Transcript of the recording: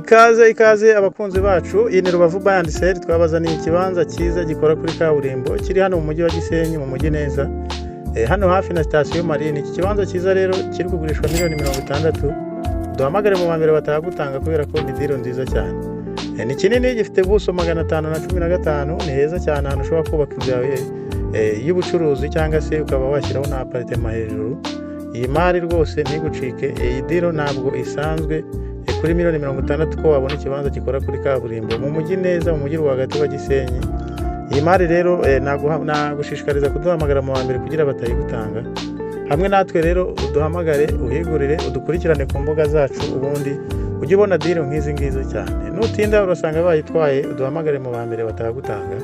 Ikaze abakunzi bacu, iyi ni Rubavu Buy and Sell. Twabazaniye ikibanza cyiza gikora kuri kaburimbo kiri hano mu mujyi wa Gisenyi, mu mujyi neza, hano hafi na sitasiyo Marine. Iki kibanza cyiza rero kiri kugurishwa miliyoni 60. Duhamagare mu bambere batagutanga kubera ko ni deal nziza cyane. Ni kinini, gifite buso 515, ni heza cyane, ahantu ushobora kubaka inzu yawe y'ubucuruzi cyangwa se ukaba washyiraho na apartment hejuru. Iyi mari rwose ntigucike, iyi deal ntabwo isanzwe. Kuri miliyoni 60 ko wabona ikibanza gikora kuri kaburimbo mu mujyi neza, mu mujyi rwagati wa Gisenyi. Iyi mari rero nagushishikariza kuduhamagara mu bambere kugira batayigutanga. Hamwe natwe rero uduhamagare, uhigurire, udukurikirane ku mbuga zacu, ubundi ujye ubona deal nk'izi ngizo cyane. Nutinda urasanga bayitwaye, uduhamagare mu bambere batagutanga.